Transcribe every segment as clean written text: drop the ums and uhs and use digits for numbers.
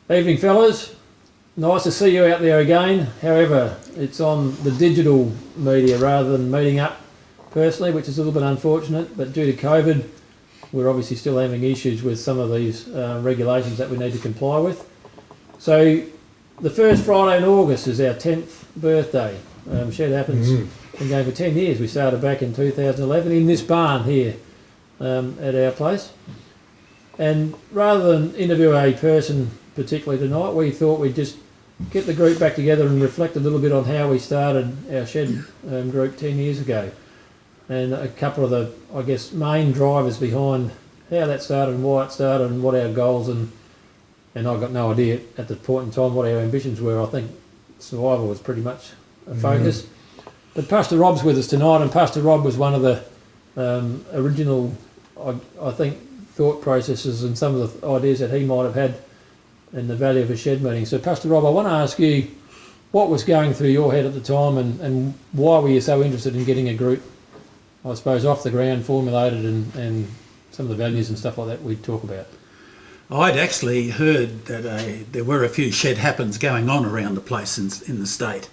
Evening fellas, nice to see you out there again. However, it's on the digital media rather than meeting up personally, which is a little bit unfortunate, but due to COVID we're obviously still having issues with some of these regulations that we need to comply with. So the first Friday in August is our 10th birthday. Shed Happens been going for 10 years. We started back in 2011 in this barn here at our place. And rather than interview a person particularly tonight, we thought we'd just get the group back together and reflect a little bit on how we started our shed group 10 years ago, and a couple of the, I guess, main drivers behind how that started and why it started and what our goals and I've got no idea at the point in time what our ambitions were. I think survival was pretty much a focus. But Pastor Rob's with us tonight, and Pastor Rob was one of the original, I think, thought processes and some of the ideas that he might have had and the value of a shed meeting. So Pastor Rob, I want to ask you what was going through your head at the time and why were you so interested in getting a group, I suppose, off the ground, formulated and some of the values and stuff like that we talk about? I'd actually heard that there were a few shed happens going on around the place in the state.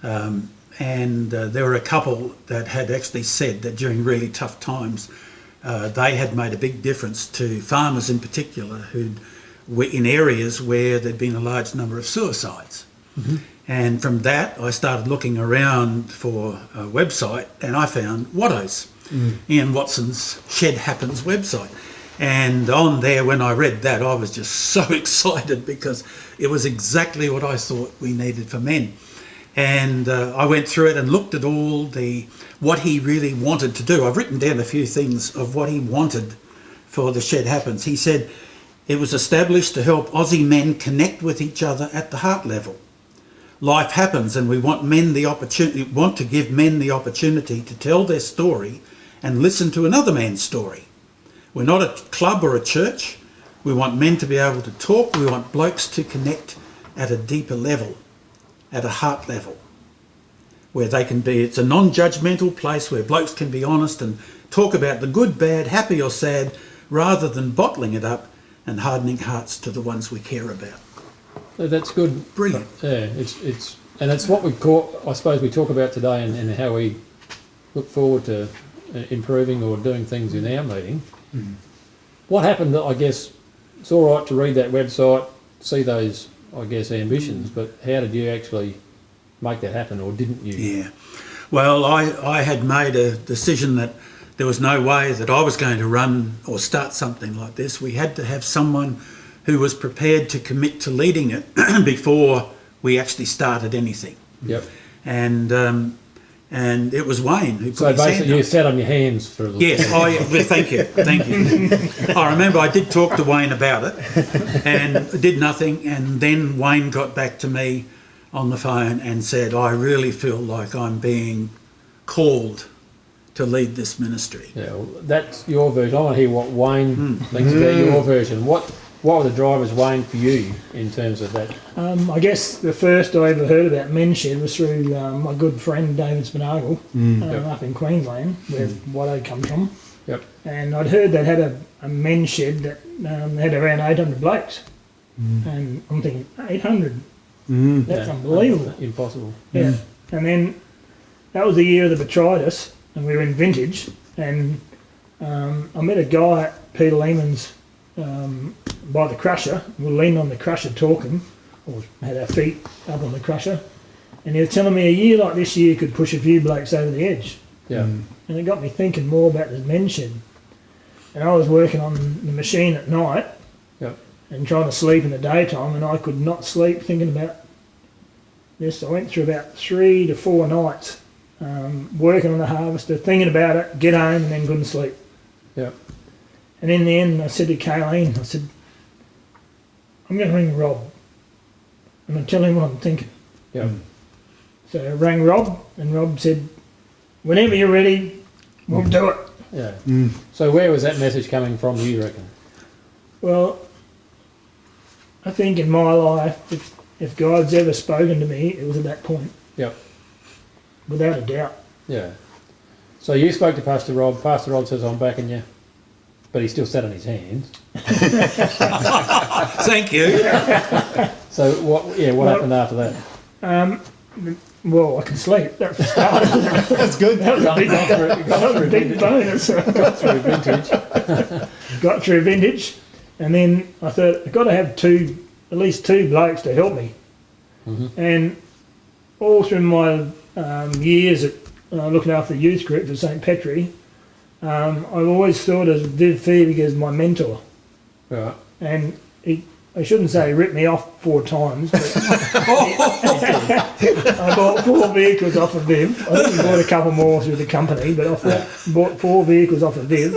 And there were a couple that had actually said that during really tough times they had made a big difference to farmers in particular who were in areas where there'd been a large number of suicides. And from that I started looking around for a website, and I found Watto's, Ian Watson's Shed Happens website. And on there, when I read that, I was just so excited because it was exactly what I thought we needed for men. And I went through it and looked at all what he really wanted to do. I've written down a few things of what he wanted for the Shed Happens. He said it was established to help Aussie men connect with each other at the heart level. Life happens, and we want to give men the opportunity to tell their story and listen to another man's story. We're not a club or a church. We want men to be able to talk. We want blokes to connect at a deeper level, at a heart level, where they can be, it's a non-judgmental place where blokes can be honest and talk about the good, bad, happy or sad, rather than bottling it up and hardening hearts to the ones we care about. So that's good. Brilliant. Yeah, it's what we I suppose we talk about today and how we look forward to improving or doing things in our meeting. What happened, I guess, it's all right to read that website, see those, I guess, ambitions, but how did you actually make that happen, or didn't you? Yeah, well, I had made a decision that there was no way that I was going to run or start something like this. We had to have someone who was prepared to commit to leading it before we actually started anything. Yep. And it was Wayne who put his hand up. So basically you sat on your hands for a little bit. Yes, well, thank you. I remember I did talk to Wayne about it and did nothing, and then Wayne got back to me on the phone and said, I really feel like I'm being called to lead this ministry. Yeah, well, that's your version. I want to hear what Wayne thinks about your version. What were the drivers, Wayne, for you in terms of that? I guess the first I ever heard about Men's Shed was through my good friend David Spinagle up in Queensland, where Watto comes from. Yep. And I'd heard they had a men's shed that had around 800 blokes. And I'm thinking, 800? That's unbelievable. Impossible. Yeah. And then that was the year of the Botrytis, and we were in Vintage, and I met a guy at Peter Lehman's by the crusher. We leaned on the crusher talking, or had our feet up on the crusher, and he was telling me a year like this year could push a few blokes over the edge. Yeah. And it got me thinking more about the men's shed. And I was working on the machine at night and trying to sleep in the daytime, and I could not sleep thinking about this. I went through about 3 to 4 nights working on the harvester, thinking about it, get home and then couldn't sleep. Yeah. And in the end I said to Kayleen, I said, I'm going to ring Rob and I'll tell him what I'm thinking. Yeah. So I rang Rob, and Rob said, whenever you're ready, we'll do it. Yeah. So where was that message coming from, you reckon? Well, I think in my life, if God's ever spoken to me, it was at that point. Yep. Without a doubt. Yeah. So you spoke to Pastor Rob. Pastor Rob says, I'm backing you. but he still sat on his hands. Thank you. So what? Yeah, what happened after that? Well, I can sleep. That's the start. That's good. That was a big, that was a big bonus. Through vintage. Got through vintage, and then I thought I've got to have at least two blokes to help me. And all through my years at looking after the youth group for St Petri, I've always thought of Viv Feebig as my mentor. Right. And I shouldn't say he ripped me off 4 times, but I bought 4 vehicles off of Viv. I think he bought a couple more through the company, but I bought 4 vehicles off of Viv.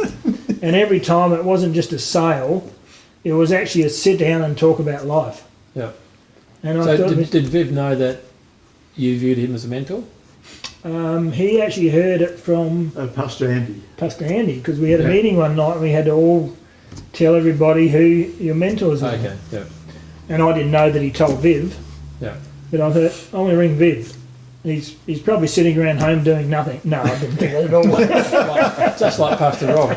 And every time it wasn't just a sale, it was actually a sit down and talk about life. Yeah. And I So thought did Viv know that you viewed him as a mentor? he actually heard it from Pastor Andy. Pastor Andy, because we had a Yeah. meeting one night and we had to all tell everybody who your mentors were. Okay. Yeah. And I didn't know that he told Viv, Yeah. but I thought, I'm going to ring Viv. He's probably sitting around home doing nothing. No, I didn't think that at all. Just like Pastor Rob.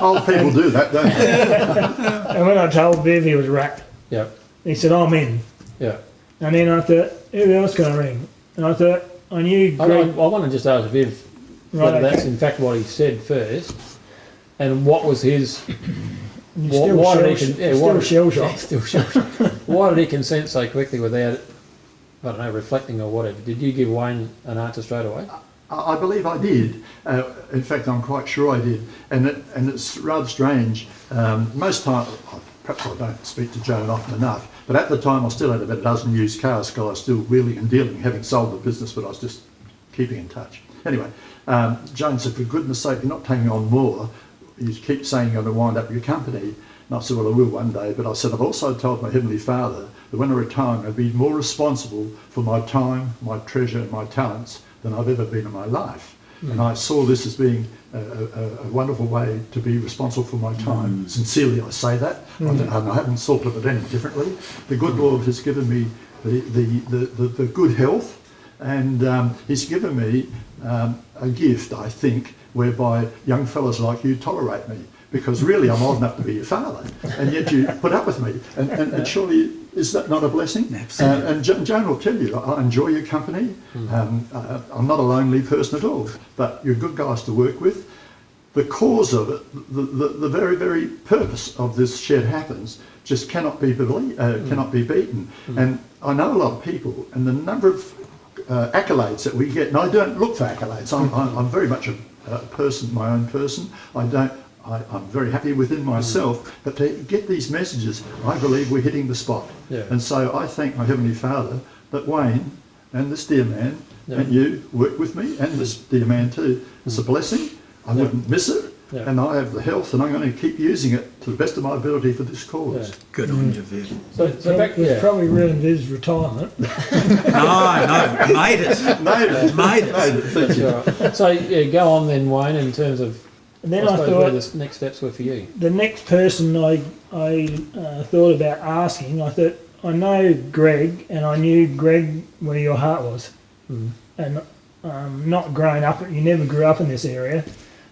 Old people do that, don't they? And when I told Viv, he was wrapped. Yeah. He said, I'm in. Yeah. And then I thought, who else can I ring? And I thought, I knew I Greg. want to just ask Viv whether that's in fact what he said first, and what was his. Still why did shell- he? Yeah, still why, shell shocked. Still shell shocked. Why did he consent so quickly without, I don't know, reflecting or whatever? Did you give Wayne an answer straight away? I believe I did. In fact, I'm quite sure I did. And it's rather strange. Most time, perhaps I don't speak to Joan often enough, but at the time I still had about a dozen used cars, because I was still wheeling and dealing, having sold the business, but I was just keeping in touch. Anyway, Joan said, for goodness sake, you're not taking on more. You keep saying you're going to wind up your company. And I said, well, I will one day. But I said, I've also told my Heavenly Father that when I retire, I'll be more responsible for my time, my treasure, and my talents than I've ever been in my life. And I saw this as being a wonderful way to be responsible for my time. Sincerely, I say that. And I haven't thought of it any differently. The good Lord has given me the good health, and He's given me a gift, I think, whereby young fellas like you tolerate me, because really I'm old enough to be your father, and yet you put up with me. And surely, is that not a blessing? Absolutely. And Joan will tell you, I enjoy your company. I'm not a lonely person at all, but you're good guys to work with. The cause of it, the very, very purpose of this shed happens, just cannot be cannot be beaten. And I know a lot of people, and the number of accolades that we get, and I don't look for accolades. I'm very much a person, my own person. I'm very happy within myself, but to get these messages, I believe we're hitting the spot. Yeah. And so I thank my Heavenly Father that Wayne and this dear man and you work with me, and this dear man too. It's a blessing. I wouldn't miss it. Yeah. And I have the health, and I'm going to keep using it to the best of my ability for this cause. Yeah. Good on you, Viv. So back, It's probably ruined his retirement. No, made it. Made it. Made it. Made it. Thank that's you. all right. So yeah, go on then, Wayne, in terms of. And then I I suppose where thought, the next steps were for you. the next person I thought about asking, I thought, I know Greg, and I knew Greg where your heart was. And not growing up, you never grew up in this area,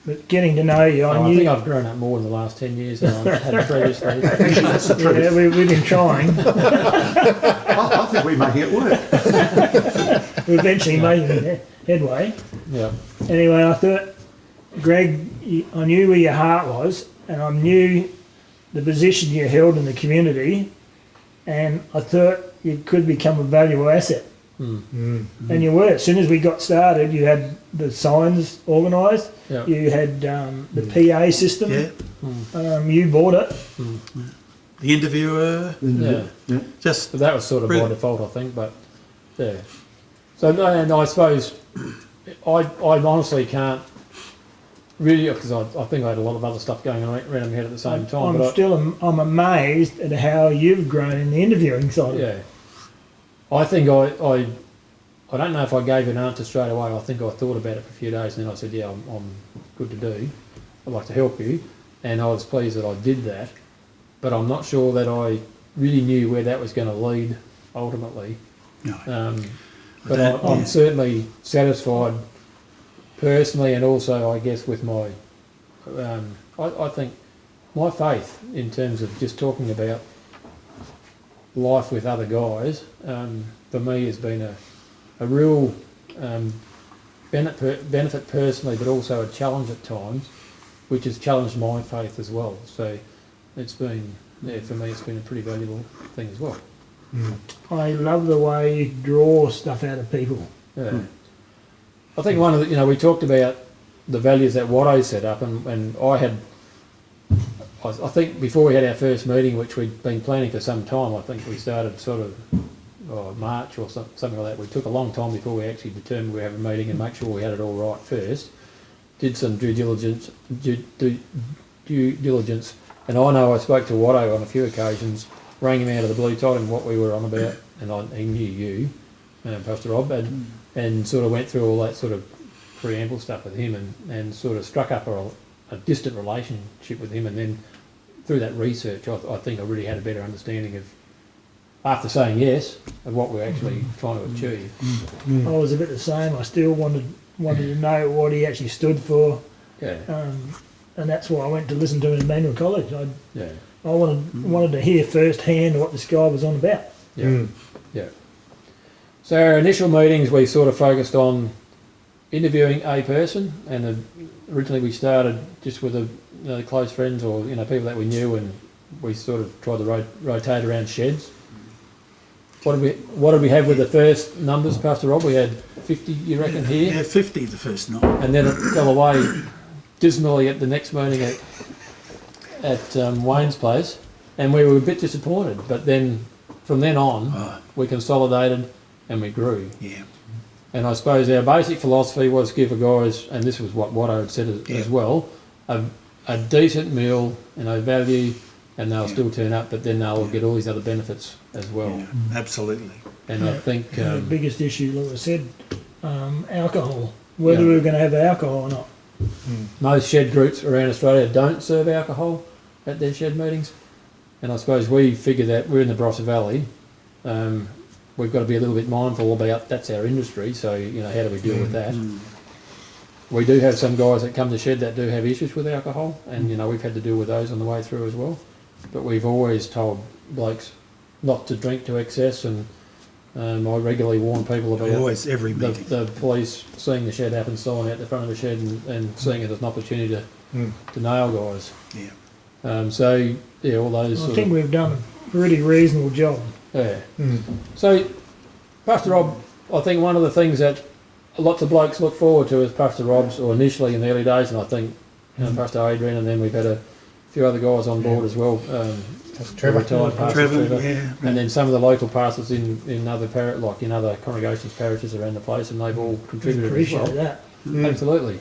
but getting to know you, I I knew. think I've grown up more in the last 10 years than I've had previously. That's the truth. Yeah, we've been trying. I think we're making it work. We're eventually making headway. Yeah. Anyway, I thought, Greg, I knew where your heart was, and I knew the position you held in the community, and I thought you could become a valuable asset. And you were. As soon as we got started, you had the signs organised, Yeah. you had the PA system, Yeah. you bought it. The interviewer, Yeah. Yeah. just But that was sort of by Brilliant. default, I think. But yeah. So no, and I suppose I honestly can't really, because I think I had a lot of other stuff going on around my head at the same time. I'm amazed at how you've grown in the interviewing side of it. Yeah. I think I don't know if I gave an answer straight away. I think I thought about it for a few days, and then I said, yeah, I'm good to do. I'd like to help you. And I was pleased that I did that. But I'm not sure that I really knew where that was going to lead ultimately. no. But I'm certainly satisfied personally, and also I guess with my I think my faith in terms of just talking about life with other guys, for me has been a real benefit personally, but also a challenge at times, which has challenged my faith as well. So it's been, for me, it's been a pretty valuable thing as well. I love the way you draw stuff out of people. Yeah. I think one of the, we talked about the values that Watto set up, and I think before we had our first meeting, which we'd been planning for some time, I think we started sort of March or something like that. We took a long time before we actually determined we have a meeting and make sure we had it all right first. Did some due diligence, and I know I spoke to Watto on a few occasions, rang him out of the blue, told him what we were on about, and he knew you, Pastor Rob, and sort of went through all that sort of preamble stuff with him, and sort of struck up a distant relationship with him, and then through that research, I think I really had a better understanding of, after saying yes, of what we're actually trying to achieve. I was a bit the same. I still wanted to know what he actually stood for, Yeah, and that's why I went to listen to him at Emmanuel College. I yeah, wanted to hear firsthand what this guy was on about. yeah, yeah. So our initial meetings, we sort of focused on interviewing a person, and originally we started just with close friends or people that we knew, and we sort of tried to rotate around sheds. What did we have with the first numbers, Pastor Rob? We had 50, you reckon, here? Yeah, 50 the first night. And then it fell away dismally at the next meeting at Wayne's place, and we were a bit disappointed. But then, from then on, we consolidated and we grew. Yeah. And I suppose our basic philosophy was give the guys, and this was what Watto had said as well, a decent meal, value, and they'll still turn up, but then they'll get all these other benefits as well. Yeah, absolutely. And I think The biggest issue, like I said, alcohol. Whether we were going to have alcohol or not. most shed groups around Australia don't serve alcohol at their shed meetings. And I suppose we figure that we're in the Barossa Valley. We've got to be a little bit mindful about that's our industry, so how do we deal with that? We do have some guys that come to shed that do have issues with alcohol, and we've had to deal with those on the way through as well. But we've always told blokes not to drink to excess, and I regularly warn people about Always, every meeting. the police seeing the shed happen, sign out the front of the shed, and seeing it as an opportunity to nail guys. Yeah. So all those. I think we've done a pretty reasonable job. Yeah. So, Pastor Rob, I think one of the things that lots of blokes look forward to is Pastor Rob's, or initially in the early days, and I think Pastor Adrian, and then we've had a few other guys on board as well. Trevor. Retired Pastor Trevor. Yeah. And then some of the local pastors in other in other congregations, parishes around the place, and they've all contributed as well. Appreciate that. Absolutely.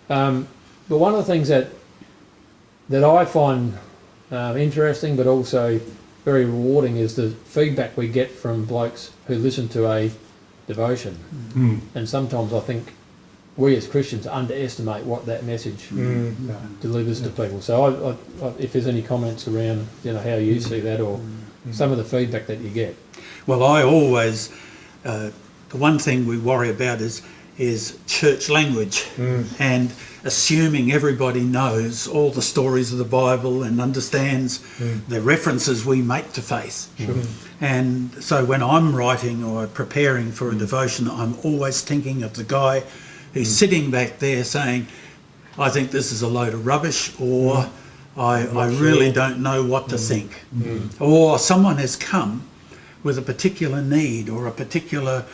But one of the things that I find interesting, but also very rewarding, is the feedback we get from blokes who listen to a devotion. And sometimes I think we as Christians underestimate what that message delivers to people. So I, if there's any comments around how you see that, or some of the feedback that you get. Well, I always, the one thing we worry about is church language and assuming everybody knows all the stories of the Bible and understands the references we make to faith. And so when I'm writing or preparing for a devotion, I'm always thinking of the guy who's sitting back there saying, I think this is a load of rubbish, or I really don't know what to think. Or someone has come with a particular need or a particular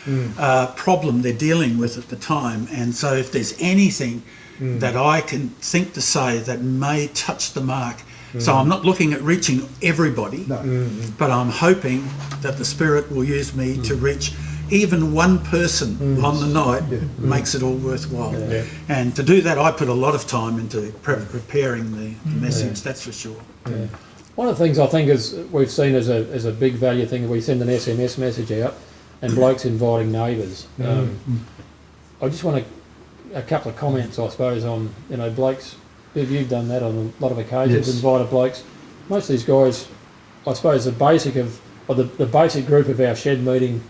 problem they're dealing with at the time. And so if there's anything that I can think to say that may touch the mark, so I'm not looking at reaching everybody, but I'm hoping that the Spirit will use me to reach even one person on the night, makes it all worthwhile. And to do that, I put a lot of time into preparing the message, that's for sure. One of the things I think is we've seen as a big value thing, we send an SMS message out, and blokes inviting neighbours. I just want a couple of comments, I suppose, on blokes. You've done that on a lot of occasions, invited blokes. Most of these guys, I suppose, the basic group of our shed meeting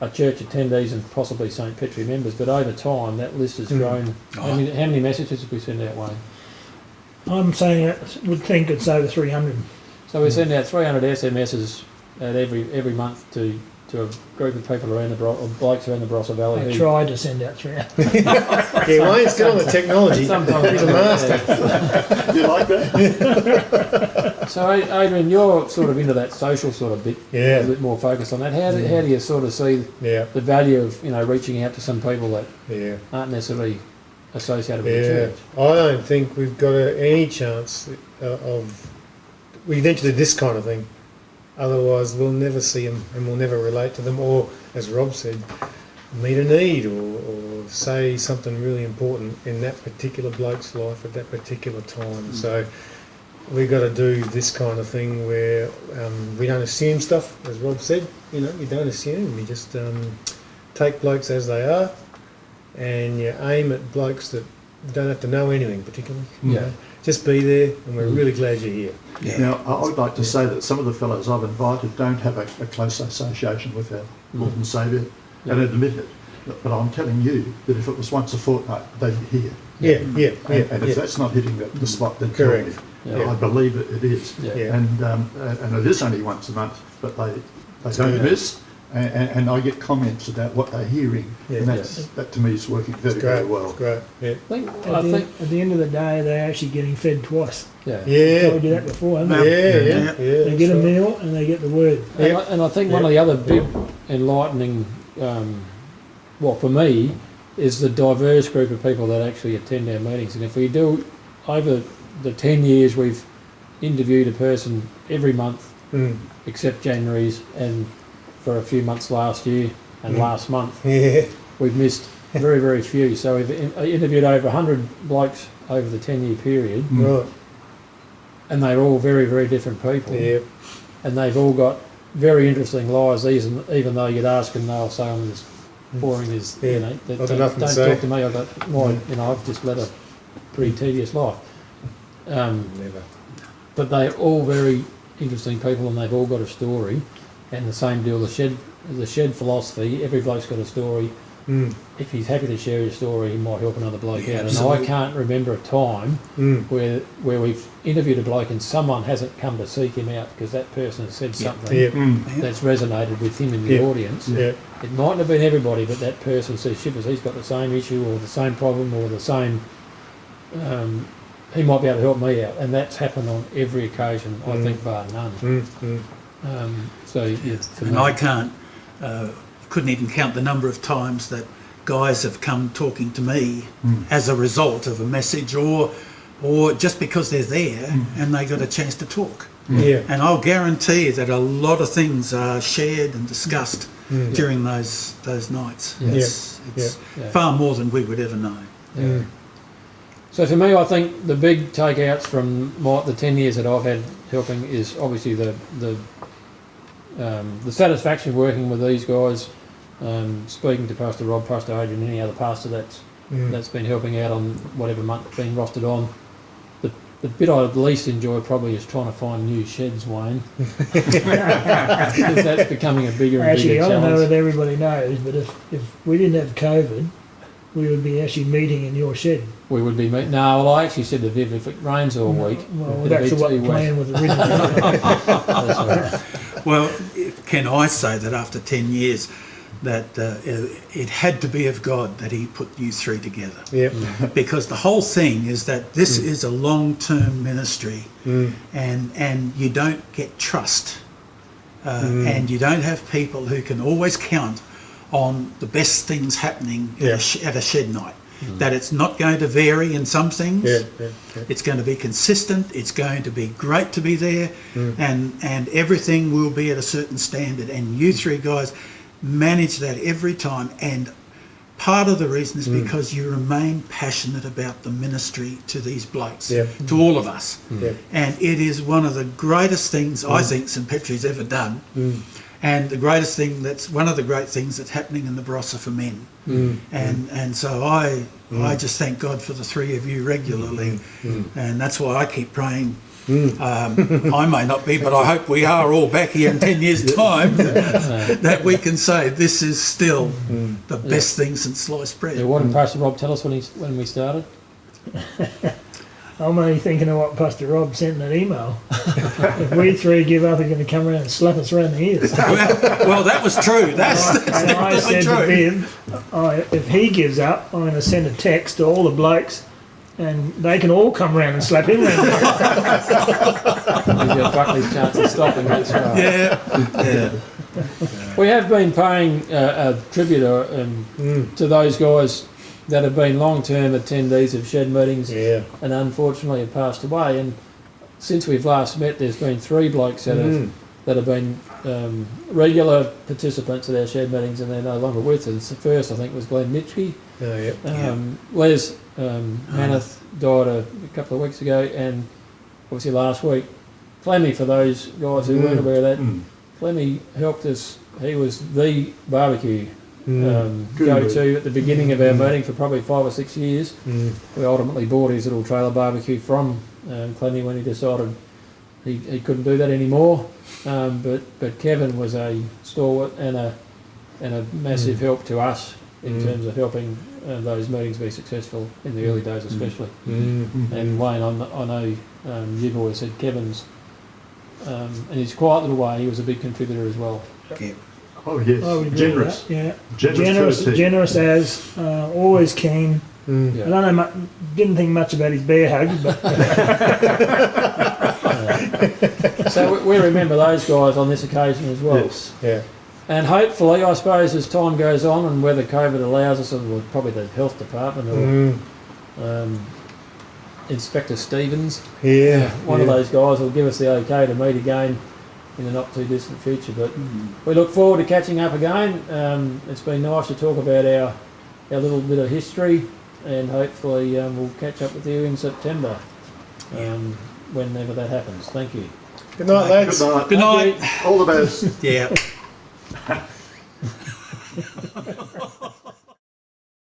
are church attendees and possibly St Petri members, but over time that list has grown. How many messages have we sent out, Wayne? I'm saying it would think it's over 300. So we send out 300 SMSs at every month to a group of people around or blokes around the Barossa Valley. I who- tried to send out 300. Yeah, Wayne's good on the technology. Sometimes He's a master. You like that? So Adrian, you're sort of into that social sort of bit, a Yeah, bit more focused on that. How do you sort of see yeah, the value of reaching out to some people that yeah. aren't necessarily associated with the Yeah, church? I don't think we've got any chance of. We need to do this kind of thing, otherwise we'll never see them and we'll never relate to them. Or, as Rob said, meet a need or say something really important in that particular bloke's life at that particular time. So we've got to do this kind of thing where we don't assume stuff, as Rob said. You don't assume. You just take blokes as they are, and you aim at blokes that don't have to know anything particularly. Yeah. Just be there, and we're really glad you're here. Yeah. Now, I would like to say that some of the fellows I've invited don't have a close association with our Lord and Saviour, and admit it. But I'm telling you that if it was once a fortnight, they'd be here. Yeah, yeah, yeah. And if that's not hitting the spot, then tell Correct. me. Yeah. I believe it is. Yeah. Yeah. And it is only once a month, but they don't Yeah. miss. And I get comments about what they're hearing, Yeah. and that to me is working very, It's great. very well. It's great. Yeah. At the end of the day, they're actually getting fed twice. Yeah. I Yeah. told you that before, haven't Yeah, I? yeah, Yeah. yeah. They get a that's right. meal and they get the word. And I think one of the other big enlightening, for me, is the diverse group of people that actually attend our meetings. And if we do, over the 10 years, we've interviewed a person every month Mm. except January's, and for a few months last year and last month. Yeah. We've missed very, very few. So we've interviewed over 100 blokes over the 10-year period, Right. and they're all very, very different people. Yeah. And they've all got very interesting lives, even though you'd ask them, they'll say I'm as boring as, Yeah. that I've got don't nothing to say. talk to me, I've got I've just led a pretty tedious life. Never. But they're all very interesting people, and they've all got a story. And the same deal, the shed philosophy, every bloke's got a story. Mm. If he's happy to share his story, he might help another bloke Yeah, out. absolutely. And I can't remember a time where we've interviewed a bloke and someone hasn't come to seek him out because that person has said something Yeah. that's resonated with him in the Yeah. audience. Yeah. It mightn't have been everybody, but that person says, shippers, he's got the same issue or the same problem or the same, he might be able to help me out. And that's happened on every occasion, I think, bar none. Mm. Mm. For And me, I couldn't even count the number of times that guys have come talking to me as a result of a message or just because they're there and they got a chance to talk. Yeah. And I'll guarantee that a lot of things are shared and discussed during those nights. Yeah. It's Yeah. far more than we would ever know. yeah. So for me, I think the big takeouts from the 10 years that I've had helping is obviously the satisfaction of working with these guys, speaking to Pastor Rob, Pastor Adrian, any other pastor that's been helping out on whatever month been rostered on. The bit I'd least enjoy probably is trying to find new sheds, Wayne. Because that's becoming a bigger and Actually, bigger I don't know challenge. if everybody knows, but if we didn't have COVID, we would be actually meeting in your shed. We would be meeting. No, well, I actually said to Viv, if it rains all week, Well, it'll that's be what the too plan wet. was originally. That's right. Well, can I say that after 10 years that it had to be of God that he put you three together? Yep. Because the whole thing is that this is a long-term ministry and you don't get trust and you don't have people who can always count on the best things happening at a shed night. That it's not going to vary in some things. Yeah. Yeah. Yeah. It's going to be consistent. It's going to be great to be there, and everything will be at a certain standard. And you three guys manage that every time. And part of the reason is because you remain passionate about the ministry to these blokes, to all of us. Yeah. And it is one of the greatest things I think St Petri's ever done. And the greatest thing one of the great things that's happening in the Barossa for men. And so I just thank God for the three of you regularly, and that's why I keep praying. I may not be, but I hope we are all back here in 10 years' time, that we can say this is still the best thing since sliced bread. Yeah, what did Pastor Rob tell us when we started? I'm only thinking of what Pastor Rob sent in that email. If we three give up, he's going to come around and slap us around the ears. Well, that was true. That's And I definitely said to true. Viv, if he gives up, I'm going to send a text to all the blokes and they can all come round and slap him round the ears. Gives you Buckley's chance of stopping that strike. Yeah. We have been paying a tribute to those guys that have been long-term attendees of shed meetings Yeah. and unfortunately have passed away. And since we've last met, there's been 3 blokes that have been regular participants at our shed meetings, and they're no longer with us. The first, I think, was Glenn Mitchke. Oh, yeah. Les Hanneth died a couple of weeks ago, and obviously last week. Clemmy, for those guys who weren't aware of that, Clemmy helped us. He was the barbecue go-to at the beginning of our meeting for probably 5 or 6 years. We ultimately bought his little trailer barbecue from Clemmy when he decided he couldn't do that anymore. But Kevin was a stalwart and a massive help to us in terms of helping those meetings be successful in the early days especially. And Wayne, I know you've always said Kevin's, in his quiet little way, he was a big contributor as well. Yeah. Oh yes, Oh, we agree with generous. that, yeah. Generous to a T. Generous as, always keen. Yeah. I don't know, didn't think much about his bear hug, but So we remember those guys on this occasion as well. Yes. Yeah. And hopefully, I suppose, as time goes on and whether COVID allows us, or probably the health department or Inspector Stevens, Yeah. one of those guys will give us the okay to meet again in the not too distant future. But we look forward to catching up again. It's been nice to talk about our little bit of history, and hopefully we'll catch up with you in September, whenever that happens. Thank you. Good night, lads. Good night. Good night. All the best. Yeah.